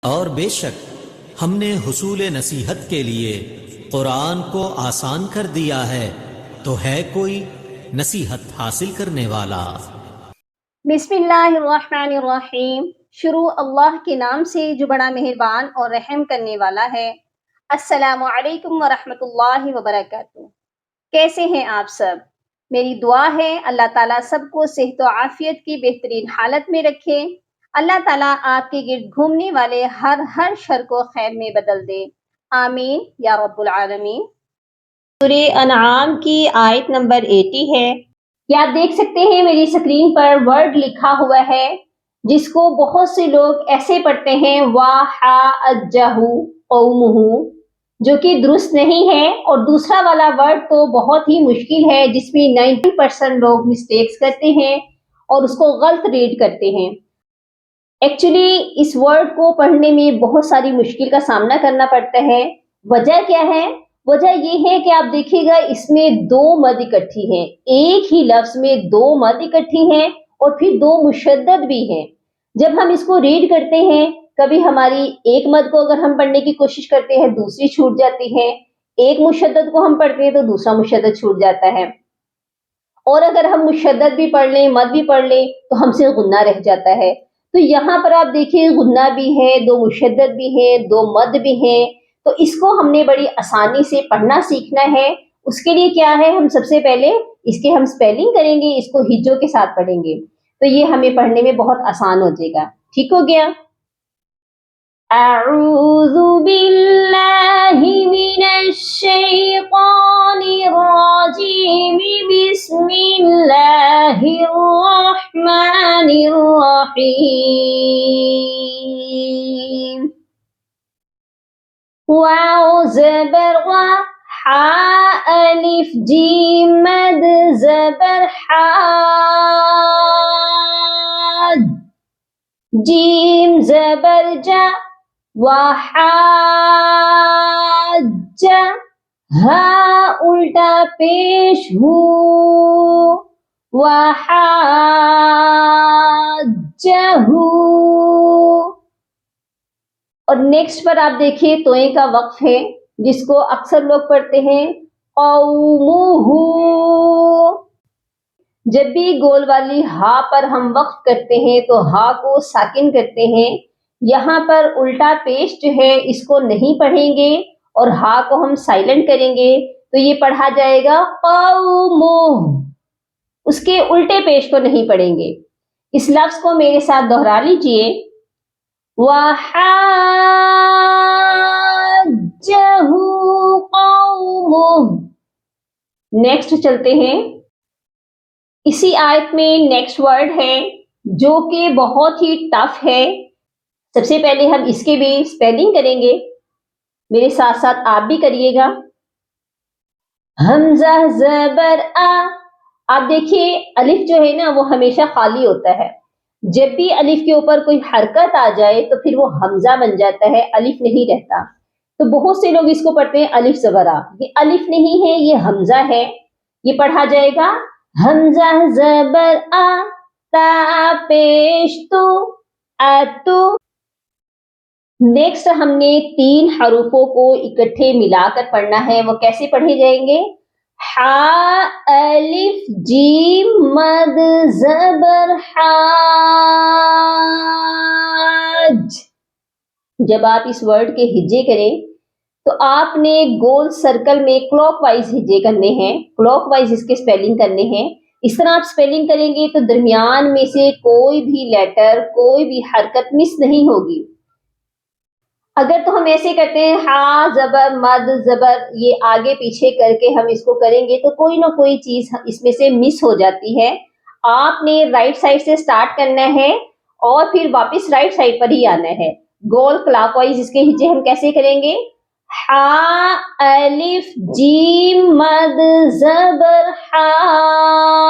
اور بے شک ہم نے حصول نصیحت کے لیے قرآن کو آسان کر دیا ہے، تو ہے کوئی نصیحت حاصل کرنے والا؟ بسم اللہ الرحمن الرحیم۔ شروع اللہ کے نام سے جو بڑا مہربان اور رحم کرنے والا ہے۔ السلام علیکم ورحمۃ اللہ وبرکاتہ۔ کیسے ہیں آپ سب؟ میری دعا ہے اللہ تعالیٰ سب کو صحت و عافیت کی بہترین حالت میں رکھے۔ اللہ تعالیٰ آپ کے گرد گھومنے والے ہر شر کو خیر میں بدل دے، آمین یا رب العالمین۔ سورہ انعام کی آیت نمبر 80 ہے۔ یا آپ دیکھ سکتے ہیں میری اسکرین پر ورڈ لکھا ہوا ہے، جس کو بہت سے لوگ ایسے پڑھتے ہیں وَحَاجَّهُ قَوْمُهُ، جو کہ درست نہیں ہے، اور دوسرا والا ورڈ تو بہت ہی مشکل ہے، جس میں 90% لوگ مسٹیکس کرتے ہیں اور اس کو غلط ریڈ کرتے ہیں۔ ایکچولی اس ورڈ کو پڑھنے میں بہت ساری مشکل کا سامنا کرنا پڑتا ہے۔ وجہ کیا ہے؟ وجہ یہ ہے کہ آپ دیکھیے گا اس میں دو مد اکٹھی ہیں، ایک ہی لفظ میں دو مد اکٹھی ہیں اور پھر دو مشدد بھی ہیں۔ جب ہم اس کو ریڈ کرتے ہیں، کبھی ہماری ایک مد کو اگر ہم پڑھنے کی کوشش کرتے ہیں دوسری چھوٹ جاتی ہے، ایک مشدد کو ہم پڑھتے ہیں تو دوسرا مشدد چھوٹ جاتا ہے، اور اگر ہم مشدد بھی پڑھ لیں مد بھی پڑھ لیں تو ہم سے غنہ رہ جاتا ہے۔ تو یہاں پر آپ دیکھیں غنہ بھی ہے، دو مشدد بھی ہیں، دو مد بھی ہیں، تو اس کو ہم نے بڑی آسانی سے پڑھنا سیکھنا ہے۔ اس کے لیے کیا ہے، ہم سب سے پہلے اس کے ہم سپیلنگ کریں گے، اس کو ہجوں کے ساتھ پڑھیں گے، تو یہ ہمیں پڑھنے میں بہت آسان ہو جائے گا۔ ٹھیک ہو گیا؟ اعوذ باللہ من الشیطان الرجیم، بسم اللہ الرحمن الرحیم۔ واو زبر وا، حاء الف جیم مد زبر حاد، جیم زبر جا، وحاج، ہا الٹا پیش ہو، وحاجہ۔ اور نیکسٹ پر آپ دیکھیے توئیں کا وقف ہے، جس کو اکثر لوگ پڑھتے ہیں قومہ۔ جب بھی گول والی ہا پر ہم وقف کرتے ہیں تو ہا کو ساکن کرتے ہیں۔ یہاں پر الٹا پیش جو ہے اس کو نہیں پڑھیں گے اور ہا کو ہم سائلنٹ کریں گے، تو یہ پڑھا جائے گا قومہ، اس کے الٹے پیش کو نہیں پڑھیں گے۔ اس لفظ کو میرے ساتھ دہرا لیجئے، وَحَاجَّهُ قَوْمُهُ۔ نیکسٹ چلتے ہیں۔ اسی آیت میں نیکسٹ ورڈ ہے جو کہ بہت ہی ٹف ہے۔ سب سے پہلے ہم اس کے بھی سپیلنگ کریں گے، میرے ساتھ ساتھ آپ بھی کریے گا۔ حمزہ زبر آ، آپ دیکھیے الف جو ہے نا وہ ہمیشہ خالی ہوتا ہے، جب بھی الف کے اوپر کوئی حرکت آ جائے تو پھر وہ حمزہ بن جاتا ہے، الف نہیں رہتا۔ تو بہت سے لوگ اس کو پڑھتے ہیں الف زبر آ، یہ الف نہیں ہے، یہ حمزہ ہے۔ یہ پڑھا جائے گا حمزہ زبر آ، تا پیش تو، اتو۔ نیکسٹ ہم نے تین حروفوں کو اکٹھے ملا کر پڑھنا ہے، وہ کیسے پڑھے جائیں گے؟ حا الف جیم مد زبر حاج۔ جب آپ اس ورڈ کے ہجے کریں تو آپ نے گول سرکل میں کلاک وائز ہجے کرنے ہیں، کلاک وائز اس کے سپیلنگ کرنے ہیں۔ اس طرح آپ سپیلنگ کریں گے تو درمیان میں سے کوئی بھی لیٹر، کوئی بھی حرکت مس نہیں ہوگی۔ اگر تو ہم ایسے کرتے ہیں ہا زبر مد زبر، یہ آگے پیچھے کر کے ہم اس کو کریں گے تو کوئی نہ کوئی چیز اس میں سے مس ہو جاتی ہے۔ آپ نے رائٹ سائڈ سے سٹارٹ کرنا ہے اور پھر واپس رائٹ سائڈ پر ہی آنا ہے۔ گول کلاک وائز اس کے ہجے ہم کیسے کریں گے؟ حا الف جیم مد زبر حاج۔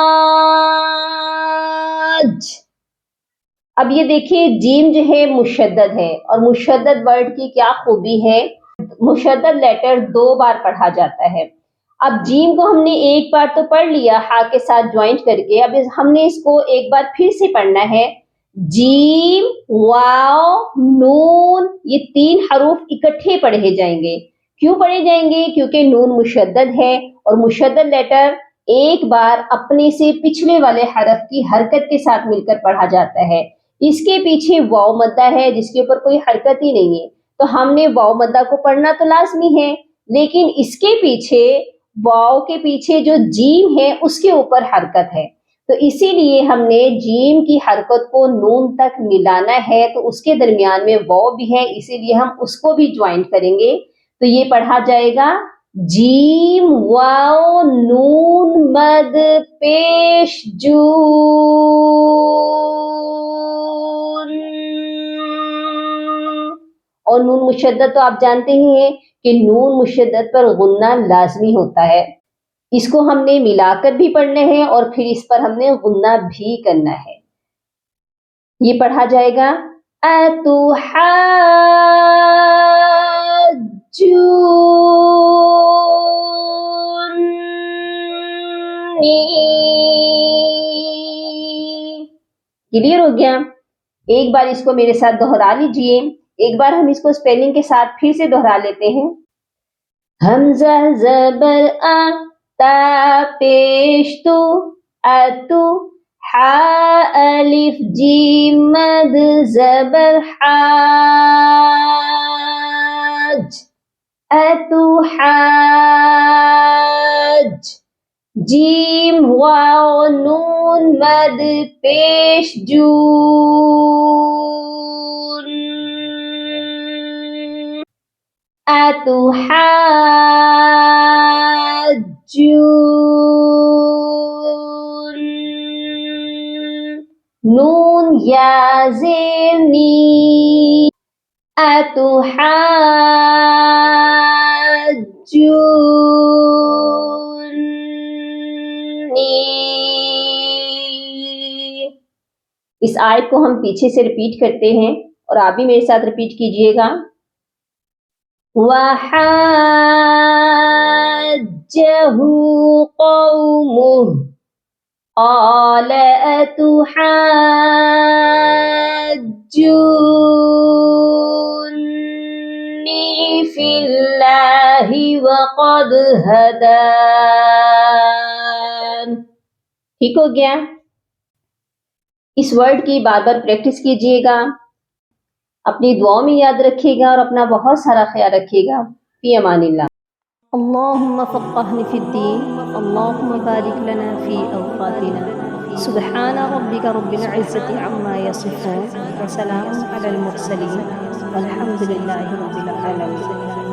اب یہ دیکھیے جیم جو ہے مشدد ہے، اور مشدد ورڈ کی کیا خوبی ہے، مشدد لیٹر دو بار پڑھا جاتا ہے۔ اب جیم کو ہم نے ایک بار تو پڑھ لیا ہا کے ساتھ جوائنٹ کر کے، اب ہم نے اس کو ایک بار پھر سے پڑھنا ہے، جیم واو نون یہ 3 حروف اکٹھے پڑھے جائیں گے. کیوں پڑھے جائیں گے؟ کیونکہ نون مشدد ہے اور مشدد لیٹر ایک بار اپنے سے پچھلے والے حرف کی حرکت کے ساتھ مل کر پڑھا جاتا ہے. اس کے پیچھے واو مدہ ہے جس کے اوپر کوئی حرکت ہی نہیں ہے، تو ہم نے واو مدہ کو پڑھنا تو لازمی ہے، لیکن اس کے پیچھے واو کے پیچھے جو جیم ہے اس کے اوپر حرکت ہے، تو اسی لیے ہم نے جیم کی حرکت کو نون تک ملانا ہے، تو اس کے درمیان میں واو بھی ہے، اسی لیے ہم اس کو بھی جوائنٹ کریں گے. تو یہ پڑھا جائے گا جیم واو نون مد پیش جون. اور نون مشدد تو آپ جانتے ہی ہیں کہ نون مشدد پر غنہ لازمی ہوتا ہے. اس کو ہم نے ملا کر بھی پڑھنا ہے اور پھر اس پر ہم نے غنہ بھی کرنا ہے. یہ پڑھا جائے گا کلیئر ہو گیا؟ ایک بار اس کو میرے ساتھ دہرا لیجئے. ایک بار ہم اس کو اسپیلنگ کے ساتھ پھر سے دہرا لیتے ہیں. حمزہ زبر آ تا پیش تو اتو حا الف جیم مد زبر حاج اتو حاج. جیم واو نون مد پیش جون اتو حاجون. نون یا زیر نی اتو حاجونی. اس آیت کو ہم پیچھے سے ریپیٹ کرتے ہیں اور آپ بھی میرے ساتھ ریپیٹ کیجئے گا. وَحَاجَّهُ قَوْمُهُ قَالَ أَتُحَاجُّونِّي فِي اللَّهِ وَقَدْ هَدَانِ. ٹھیک ہو گیا؟ اس ورڈ کی بار بار پریکٹس کیجئے گا، اپنی دعاؤں میں یاد رکھیے گا اور اپنا بہت سارا خیال رکھیے گا. فی امان اللہ. اللہم فقہنا فی الدین، اللہم بارک لنا فی اوقاتنا. سبحان ربک رب العزة عما یصفون وسلام علی المرسلین والحمد للہ رب العالمین.